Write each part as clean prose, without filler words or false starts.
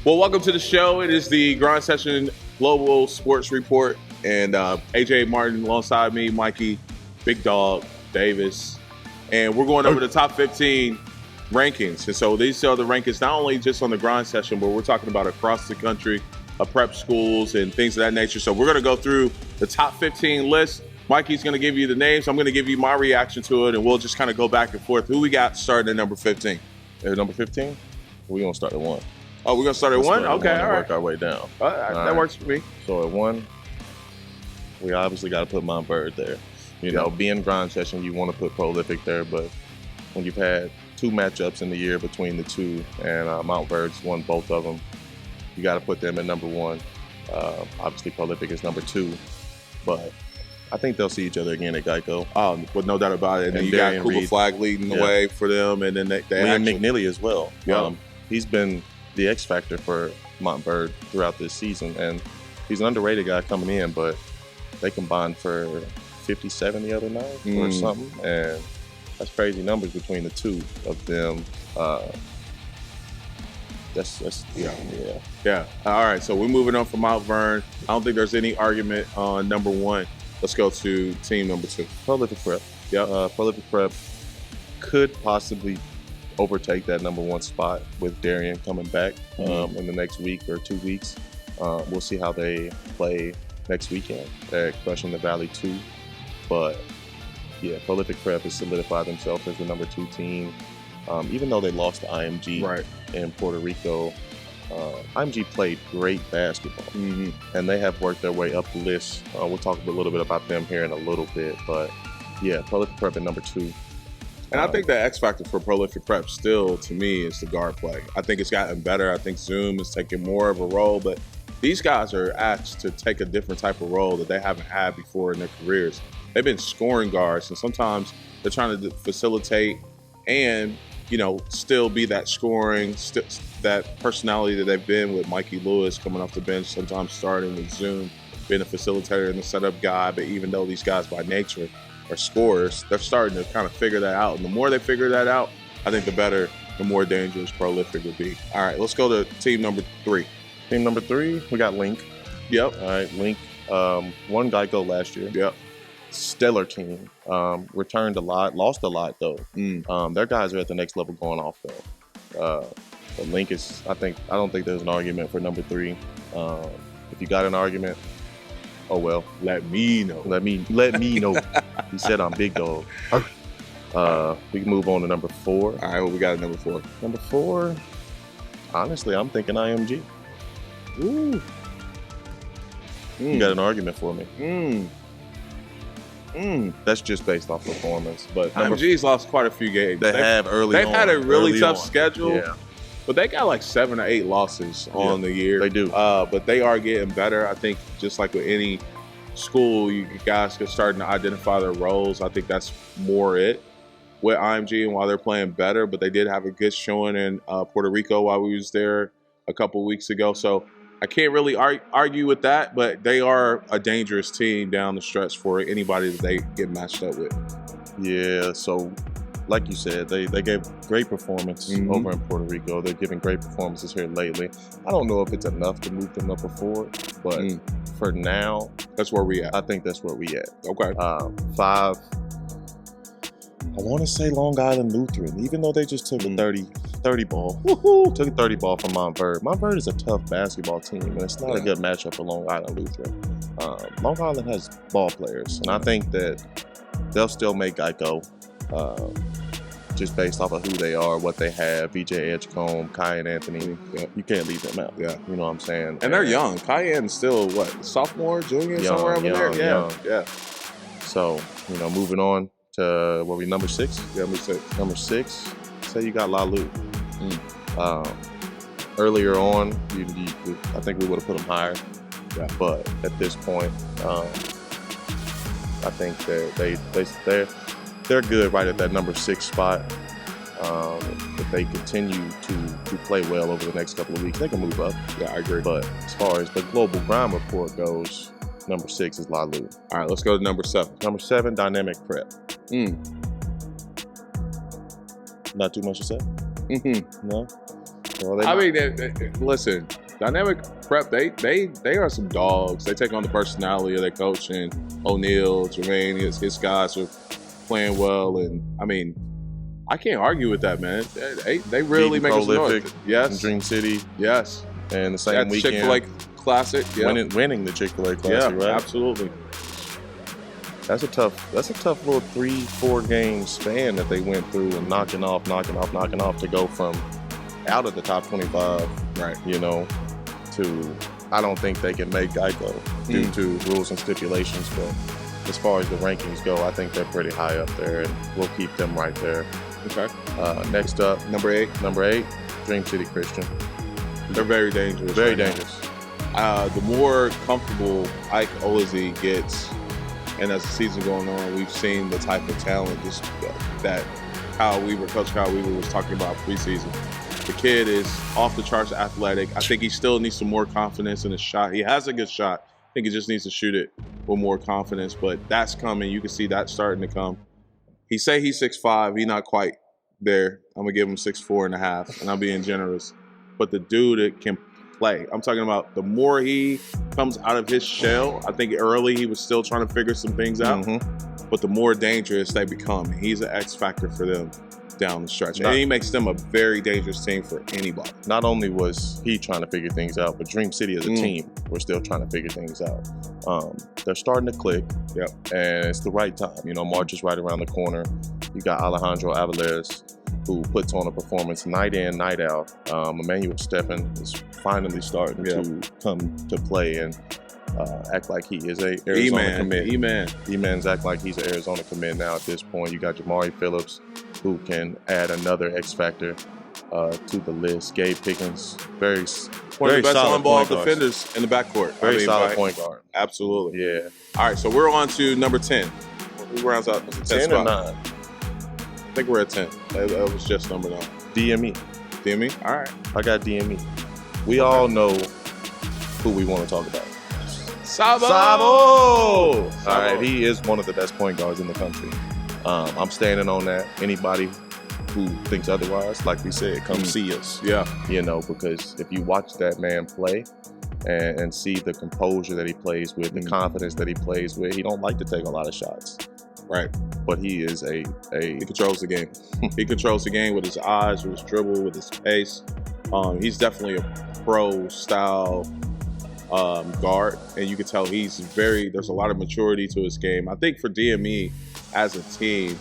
Well, welcome to the show. It is the Grind Session Global Sports Report. And AJ Martin alongside me, Mikey, Big Dog, Davis. And we're going over the top 15 rankings. And so these are the rankings not only just on the Grind Session, but we're talking about across the country, prep schools and things of that nature. So we're going to go through the top 15 list. Mikey's going to give you the names. I'm going to give you my reaction to it, and we'll just kind of go back and forth. Who we got starting at number 15? Number 15? We're going to start at 1. Oh, we're going to start at 1? Okay, all right. Work our way down. That works for me. So at 1, we obviously got to put Montverde there. You know, being Grind Session, you want to put Prolific there, but when you've had 2 matchups in the year between the two, and Montverde's won both of them, you got to put them at number 1. Obviously, Prolific is number 2, but I think they'll see each other again at Geico. With no doubt about it. And then you got Cooper Flag leading the way for them, and then they McNeely as well. He's been the X factor for Montverde throughout this season, and he's an underrated guy coming in, but they combined for 57 the other night or something, and that's crazy numbers between the two of them. Yeah. All right, so we're moving on from Mount Vernon. I don't think there's any argument on number 1. Let's go to team number 2. Prolific Prep. Prolific Prep could possibly overtake that number 1 spot with Darian coming back in the next week or 2 weeks. We'll see how they play next weekend at Crushing the Valley 2. But yeah, Prolific Prep has solidified themselves as the number 2 team. Even though they lost to IMG in Puerto Rico, IMG played great basketball, and they have worked their way up the list. We'll talk a little bit about them here in a little bit, but yeah, Prolific Prep at number 2. And I think the X factor for Prolific Prep still, to me, is the guard play. I think it's gotten better. I think Zoom is taking more of a role, but these guys are asked to take a different type of role that they haven't had before in their careers. They've been scoring guards, and sometimes they're trying to facilitate and, you know, still be that scoring, that personality that they've been with Mikey Lewis coming off the bench, sometimes starting with Zoom, being a facilitator and the setup guy. But even though these guys by nature are scorers, they're starting to kind of figure that out. And the more they figure that out, I think the more dangerous Prolific will be. All right, let's go to team number 3. Team number 3, we got Link. Yep. All right, Link won Geico last year. Yep. Stellar team. Returned a lot, lost a lot though. Their guys are at the next level going off though. But Link is, I don't think there's an argument for number 3. If you got an argument, oh well. Let me know. Let me know. He said I'm Big Dog. We can move on to number 4. All right, what we got at number 4? Number 4, honestly, I'm thinking IMG. Ooh. You got an argument for me? That's just based off performance. But IMG's lost quite a few games. They've had a really tough on. schedule. Yeah. But they got like 7 or 8 losses on the year. They do. But they are getting better. I think just like with any school, you guys are starting to identify their roles. I think that's more it with IMG and while they're playing better. But they did have a good showing in Puerto Rico while we was there a couple weeks ago. So I can't really argue with that, but they are a dangerous team down the stretch for anybody that they get matched up with. Yeah, so like you said, they gave great performance over in Puerto Rico. They're giving great performances here lately. I don't know if it's enough to move them number 4, but for now, that's where we at. I think that's where we at. Okay. 5, I want to say Long Island Lutheran, even though they just took a 30 ball. Took a 30 ball from Montverde. Montverde is a tough basketball team, and it's not a good matchup for Long Island Lutheran. Long Island has ball players, and I think that they'll still make Geico just based off of who they are, what they have. VJ Edgecombe, Kai and Anthony. You can't leave them out. Yeah. You know what I'm saying? And they're young. Kayen's still, what, sophomore, junior, somewhere over there? Yeah. So, you know, moving on to, what, number 6? Yeah, Number 6, say you got Lalu. Earlier on, I think we would have put them higher. Yeah. But at this point, I think they're good right at that number 6 spot. If they continue to play well over the next couple of weeks, they can move up. Yeah, I agree. But as far as the global grind report goes, number 6 is Lalu. All right, let's go to number 7. Number 7, Dynamic Prep. Not too much to say? No? Well, I mean, listen, Dynamic Prep, they are some dogs. They take on the personality of their coach, and O'Neal, Jermaine, his guys are playing well, and I mean, I can't argue with that, man. They really make us prolific. north. Yes, Dream City. Yes, and the same weekend, Chick-fil-A Classic, winning the Chick-fil-A Classic, right? Absolutely. That's a tough little 3-4 game span that they went through, and knocking off to go from out of the top 25, right? You know, to I don't think they can make Geico due to rules and stipulations, but as far as the rankings go, I think they're pretty high up there, and we'll keep them right there. Okay. Next up, number 8, Dream City Christian. They're very dangerous. Very dangerous. The more comfortable Ike Olazee gets, and as the season going on, we've seen the type of talent that Coach Kyle Weaver was talking about preseason. The kid is off the charts athletic. I think he still needs some more confidence in his shot. He has a good shot. I think he just needs to shoot it with more confidence, but that's coming. You can see that starting to come. He say he's 6'5". He's not quite there. I'm going to give him 6'4.5", and I'm being generous. But the dude that can play. I'm talking about the more he comes out of his shell. I think early he was still trying to figure some things out, but the more dangerous they become. He's an X factor for them down the stretch. And he makes them a very dangerous team for anybody. Not only was he trying to figure things out, but Dream City as a team, we're still trying to figure things out. They're starting to click, and it's the right time. You know, March is right around the corner. You got Alejandro Aviles, who puts on a performance night in, night out. Emmanuel Steffen is finally starting to come to play and act like he is a Arizona commit. E-Man's act like he's an Arizona commit now at this point. You got Jamari Phillips, who can add another X factor to the list. Gabe Pickens, one of the best on-ball defenders in the backcourt. Very solid point guard. Absolutely. Yeah. All right, so we're on to number 10. Who rounds out the 10 or 9? I think we're at 10. That was just number 9. DME. DME? All right. I got DME. We all know who we want to talk about. Sabo! All right, he is one of the best point guards in the country. I'm standing on that. Anybody who thinks otherwise, like we said, come see us. Yeah. You know, because if you watch that man play and see the composure that he plays with, the confidence that he plays with, he don't like to take a lot of shots. Right. But he is he controls the game. He controls the game with his eyes, with his dribble, with his pace. He's definitely a pro-style guard, and you can tell there's a lot of maturity to his game. I think for DME as a team,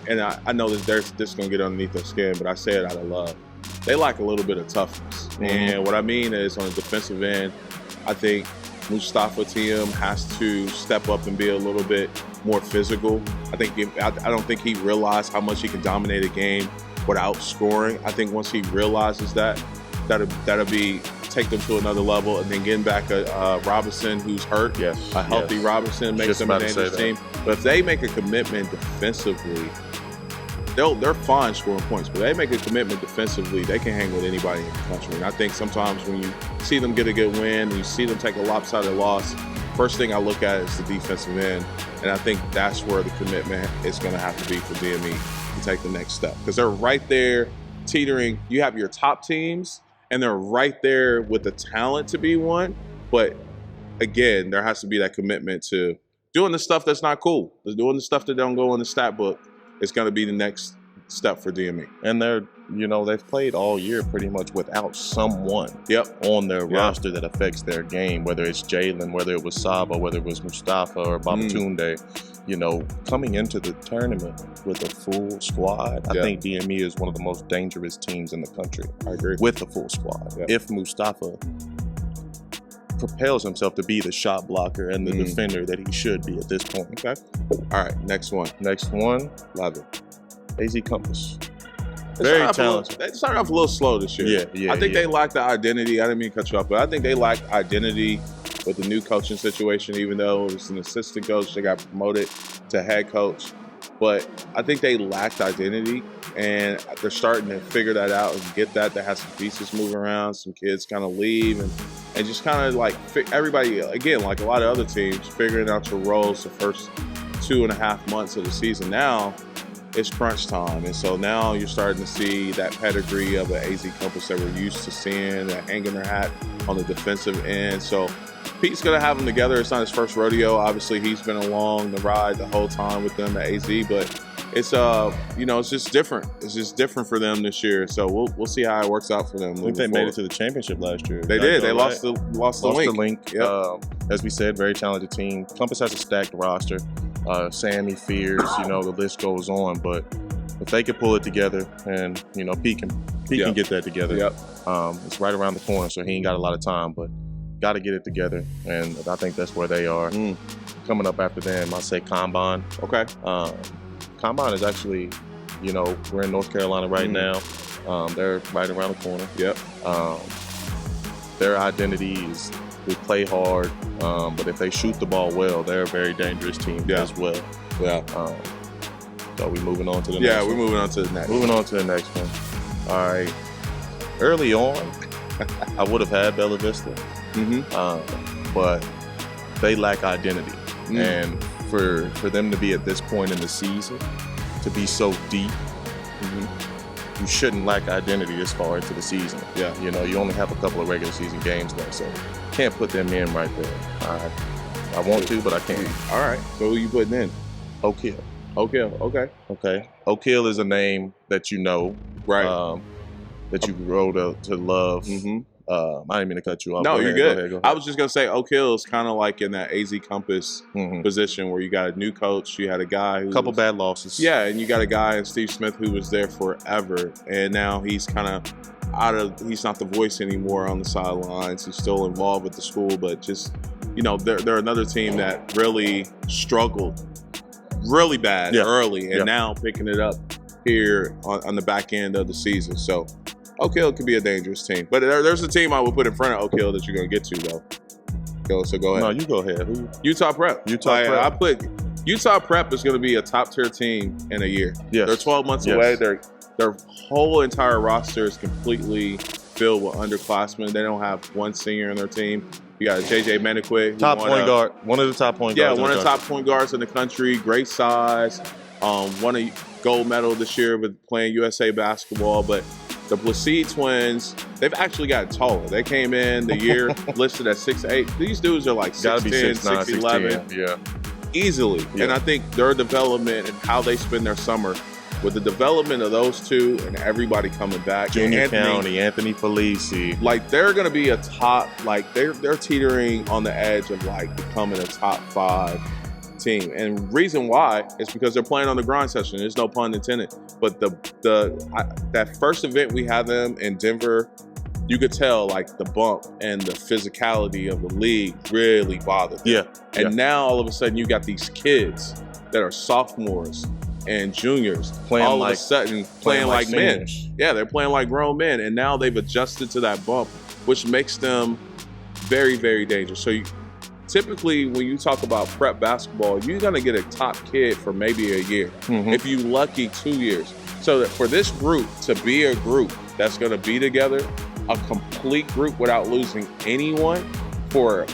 and I know that this is going to get underneath their skin, but I say it out of love. They lack a little bit of toughness. And what I mean is on the defensive end, I think Mustafa Tiem has to step up and be a little bit more physical. I don't think he realized how much he can dominate a game without scoring. I think once he realizes that'll take them to another level, and then getting back a Robinson who's hurt. Yes. A healthy Robinson makes them a dangerous team. But if they make a commitment defensively, they're fine scoring points, but they make a commitment defensively, they can hang with anybody in the country. And I think sometimes when you see them get a good win, and you see them take a lopsided loss, first thing I look at is the defensive end. And I think that's where the commitment is going to have to be for DME to take the next step. Because they're right there teetering. You have your top teams, and they're right there with the talent to be one. But again, there has to be that commitment to doing the stuff that's not cool. Doing the stuff that don't go in the stat book. It's going to be the next step for DME. And they've played all year pretty much without someone on their roster that affects their game, whether it's Jalen, whether it was Saba, whether it was Mustafa or Babatunde. You know, coming into the tournament with a full squad, I think DME is one of the most dangerous teams in the country. I agree. With the full squad. If Mustafa propels himself to be the shot blocker and the defender that he should be at this point. Okay. All right, next one. Love it. AZ Compass. Very talented. They started off a little slow this year. I think they lack the identity. I didn't mean to cut you off, but I think they lack identity with the new coaching situation, even though it was an assistant coach. They got promoted to head coach. But I think they lacked identity, and they're starting to figure that out and get that. They have some pieces moving around, some kids kind of leave, and just kind of like everybody, again, like a lot of other teams, figuring out your roles the first 2.5 months of the season. Now, it's crunch time. And so now you're starting to see that pedigree of an AZ Compass that we're used to seeing, hanging their hat on the defensive end. So Pete's going to have them together. It's not his first rodeo. Obviously, he's been along the ride the whole time with them at AZ, but it's it's just different. It's just different for them this year. So we'll see how it works out for them. I think they made it to the championship last year. They did. They lost the link. Yep. As we said, very talented team. Compass has a stacked roster. Sammy, Fears, the list goes on. But if they could pull it together, and Pete can get that together. Yep. It's right around the corner, so he ain't got a lot of time, but got to get it together. And I think that's where they are. Coming up after them, I say Combine. Okay. Combine is actually, we're in North Carolina right now. They're right around the corner. Yep. Their identity is they play hard, but if they shoot the ball well, they're a very dangerous team as well. Yeah. So we're moving on to the next one. Yeah, we're moving on to the next one. Moving on to the next one. All right. Early on, I would have had Bella Vista, but they lack identity. And for them to be at this point in the season, to be so deep, you shouldn't lack identity this far into the season. Yeah. You only have a couple of regular season games left, so can't put them in right there. I want to, but I can't. All right. So who you putting in? Oak Hill. Okay. Oak Hill is a name that right? That you grow to love. I didn't mean to cut you off. No, you're good. Go ahead. I was just gonna say Oak Hill is kind of like in that AZ Compass position where you got a new coach, you had a guy who couple bad losses. Yeah, and you got a guy in Steve Smith who was there forever, and now he's kind of he's not the voice anymore on the sidelines. He's still involved with the school, but just they're another team that really struggled really bad early, and now picking it up here on the back end of the season. So Oak Hill could be a dangerous team. But there's a team I would put in front of Oak Hill that you're going to get to, though. So go ahead. No, you go ahead. Utah Prep. Prep. I put Utah Prep is going to be a top-tier team in a year. Yes. They're 12 months away. Their whole entire roster is completely filled with underclassmen. They don't have one senior in their team. You got JJ Menequit. Top point guard. One of the top point guards. Yeah, one of the top point guards in the country. Great size. Won a gold medal this year with playing USA basketball. But the Placide twins, they've actually gotten taller. They came in the year listed at 6'8". These dudes are like 6'10", 6'11". Yeah. Easily. Yeah. And I think their development and how they spend their summer with the development of those two and everybody coming back. Junior County, Anthony Felici. Like they're going to be a top, like they're teetering on the edge of like becoming a top 5 team. And reason why is because they're playing on the grind session. There's no pun intended. But that first event we had them in Denver, you could tell like the bump and the physicality of the league really bothered them. Yeah. And now all of a sudden you got these kids that are sophomores and juniors playing all of a sudden playing like men. Yeah, they're playing like grown men. And now they've adjusted to that bump, which makes them very, very dangerous. So typically when you talk about prep basketball, you're going to get a top kid for maybe a year. If you're lucky, 2 years. So that for this group to be a group that's going to be together, a complete group without losing anyone for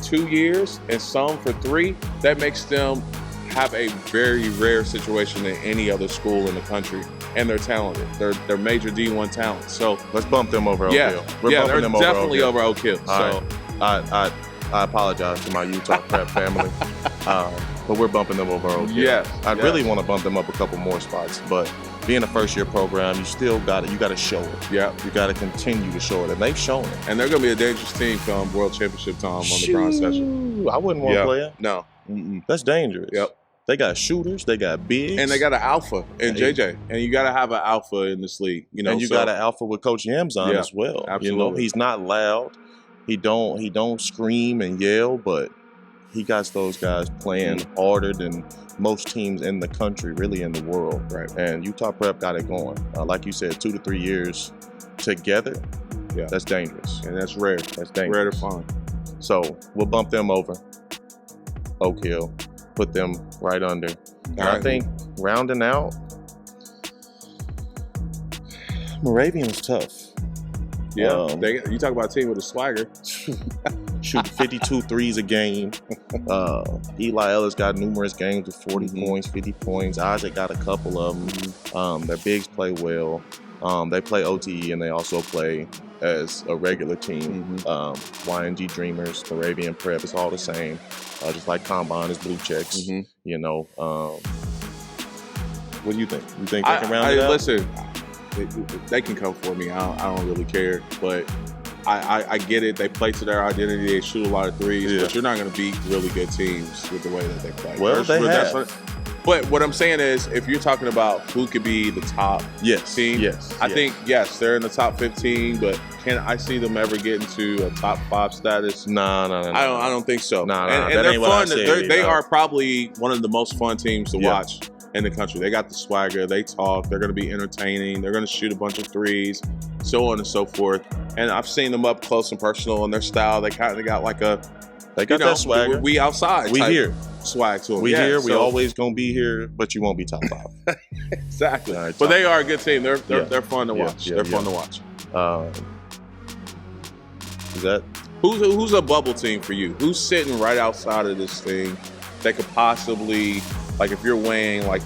2 years and some for 3, that makes them have a very rare situation than any other school in the country. And they're talented. They're major D1 talent. So let's bump them over Oak Hill. They're definitely over Oak Hill. So I apologize to my Utah Prep family, but we're bumping them over Oak Hill. Yes. I really want to bump them up a couple more spots, but being a first-year program, you still got it. You got to show it. Yeah. You got to continue to show it, and they've shown it. And they're going to be a dangerous team come World Championship time on the grind session. I wouldn't want to play it. No. That's dangerous. Yep. They got shooters. They got bigs. And they got an alpha in JJ. And you got to have an alpha in this league. And you got an alpha with Coach Yamzon as well. Absolutely. He's not loud. He don't scream and yell, but he got those guys playing harder than most teams in the country, really in the world. Right. And Utah Prep got it going. Like you said, 2 to 3 years together. Yeah. That's dangerous. And that's rare. That's dangerous. Rare to find. So we'll bump them over Oak Hill, put them right under. And I think rounding out, Moravian's tough. Yeah, you talk about a team with a swagger. shooting 52 threes a game. Eli Ellis got numerous games with 40 points, 50 points. Isaac got a couple of them. Their bigs play well. They play OTE and they also play as a regular team. YNG Dreamers, Moravian Prep, it's all the same. Just like Combine is blue checks. You know, what do you think? You think they can round it out? Listen, they can come for me. I don't really care, but I get it. They play to their identity. They shoot a lot of threes, but you're not going to beat really good teams with the way that they play. Well, they have. But what I'm saying is, if you're talking about who could be the top team, I think, they're in the top 15, but can I see them ever get into a top 5 status? No. I don't think so. And they're ain't fun. They are probably one of the most fun teams to watch in the country. They got the swagger. They talk. They're going to be entertaining. They're going to shoot a bunch of threes, so on and so forth. And I've seen them up close and personal in their style. They kind of got like a, they got that swagger. We outside. We here. Swag to them. We here. We always gonna be here, but you won't be top 5. Exactly. But they are a good team. They're fun to watch. They're fun to watch. Is that who's a bubble team for you? Who's sitting right outside of this thing that could possibly, like, if you're weighing, like,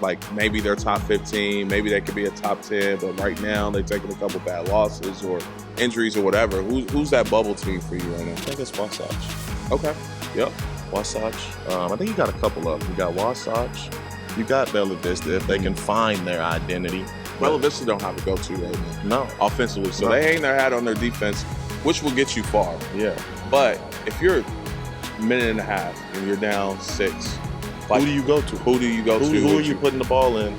like maybe they're top 15, maybe they could be a top 10, but right now they're taking a couple bad losses or injuries or whatever. Who's that bubble team for you right now? I think it's Wasatch. Okay. Yep. Wasatch. I think you got a couple of them. You got Wasatch. You got Bella Vista if they can find their identity. Bella Vista don't have a go-to right now. No. Offensively. So they hang their hat on their defense, which will get you far. Yeah. But if you're a minute and a half and you're down 6, like, who do you go to? Who are you putting the ball in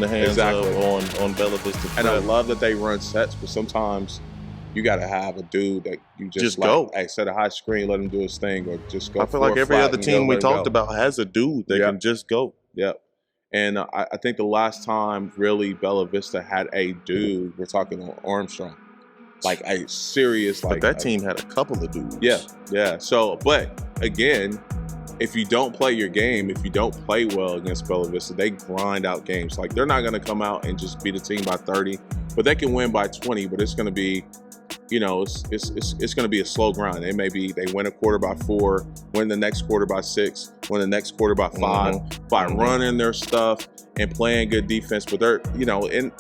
the hands of on Bella Vista? And I love that they run sets, but sometimes you got to have a dude that you just like, go. Hey, set a high screen, let him do his thing, or just go. I feel like every other team we talked about has a dude that can just go. Yep. And I think the last time really Bella Vista had a dude, we're talking on Armstrong, like a serious, but that team had a couple of dudes. Yeah. So, but again, if you don't play your game, if you don't play well against Bella Vista, they grind out games. Like, they're not going to come out and just beat a team by 30, but they can win by 20. But it's going to be, it's going to be a slow grind. They win a quarter by 4, win the next quarter by 6, win the next quarter by 5 by running their stuff and playing good defense. But they're, and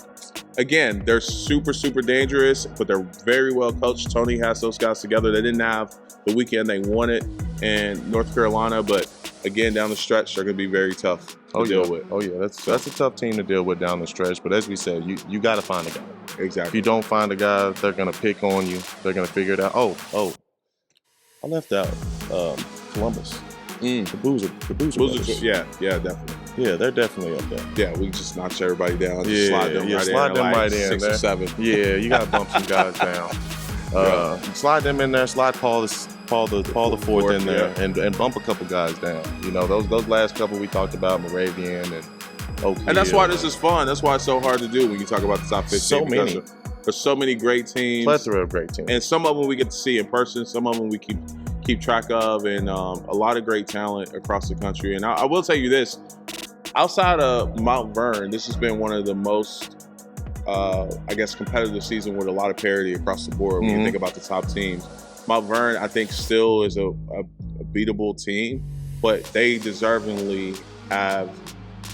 again, they're super, super dangerous, but they're very well coached. Tony has those guys together. They didn't have the weekend they wanted in North Carolina, but again, down the stretch, they're going to be very tough to deal with. Oh yeah, that's a tough team to deal with down the stretch. But as we said, you got to find a guy. Exactly. If you don't find a guy, they're going to pick on you. They're going to figure it out. Oh, I left out Columbus. The Boozer. Yeah, definitely. Yeah, they're definitely up there. Yeah, we just notch everybody down. Just slide them right in. 6 or 7. Yeah, you got to bump some guys down. Slide them in there. Slide Paul the fourth in there, and bump a couple guys down. Those last couple we talked about, Moravian and Oak Hill. And that's why this is fun. That's why it's so hard to do when you talk about the top 15. So many. There's so many great teams. Plethora of great teams. And some of them we get to see in person. Some of them we keep track of, and a lot of great talent across the country. And I will tell you this, outside of Mount Vernon, this has been one of the most, competitive season with a lot of parity across the board when you think about the top teams. Mount Vernon, I think, still is a beatable team, but they deservingly have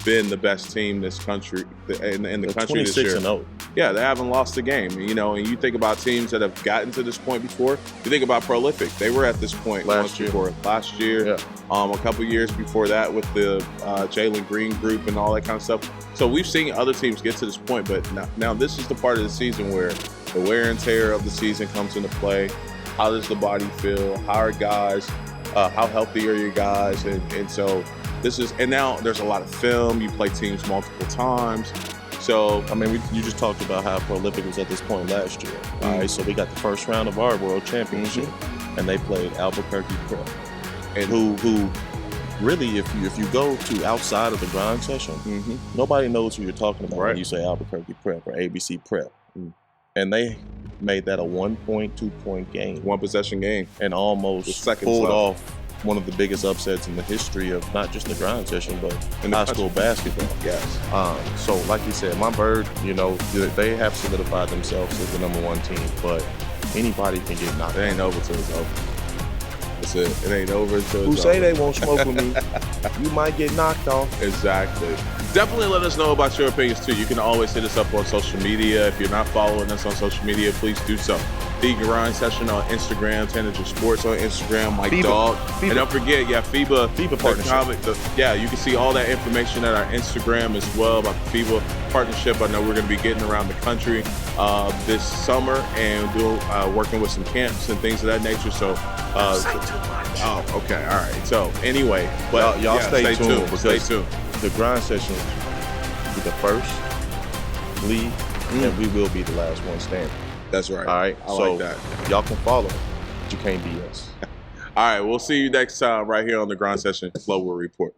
been the best team this country in the country this year. 26-0. Yeah, they haven't lost a game. And you think about teams that have gotten to this point before. You think about Prolific. They were at this point last year. Yeah. A couple years before that with the Jalen Green group and all that kind of stuff. So we've seen other teams get to this point, but now this is the part of the season where the wear and tear of the season comes into play. How does the body feel? How are guys? How healthy are your guys? And so and now there's a lot of film. You play teams multiple times. So, you just talked about how Prolific was at this point last year. All right, so we got the first round of our World Championship, and they played Albuquerque Prep, and who really, if you go to outside of the grind session, nobody knows who you're talking about when you say Albuquerque Prep or ABC Prep. And they made that a 1-point, 2-point game. 1-possession game. And almost pulled off one of the biggest upsets in the history of not just the grind session, but in high school basketball. Yes. So like you said, my Bird, they have solidified themselves as the #1 team. But Anybody can get knocked It ain't over till it's over. That's it. It ain't over until Who it's say over. they won't smoke with me? You might get knocked off. Exactly. Definitely let us know about your opinions too. You can always hit us up on social media. If you're not following us on social media, please do so. The Grind Session on Instagram, Tanager Sports on Instagram, Mike FIBA. Dog. FIBA. And don't forget, FIBA partnership. Yeah, you can see all that information at our Instagram as well about the FIBA partnership. I know we're going to be getting around the country this summer and working with some camps and things of that nature. So, oh, okay, all right. So anyway, but y'all stay tuned because stay tuned. The Grind Session will be the first lead, and we will be the last one standing. That's right. All right, I like that. Y'all can follow, but you can't be us. All right, we'll see you next time right here on the Grind Session Flow Report.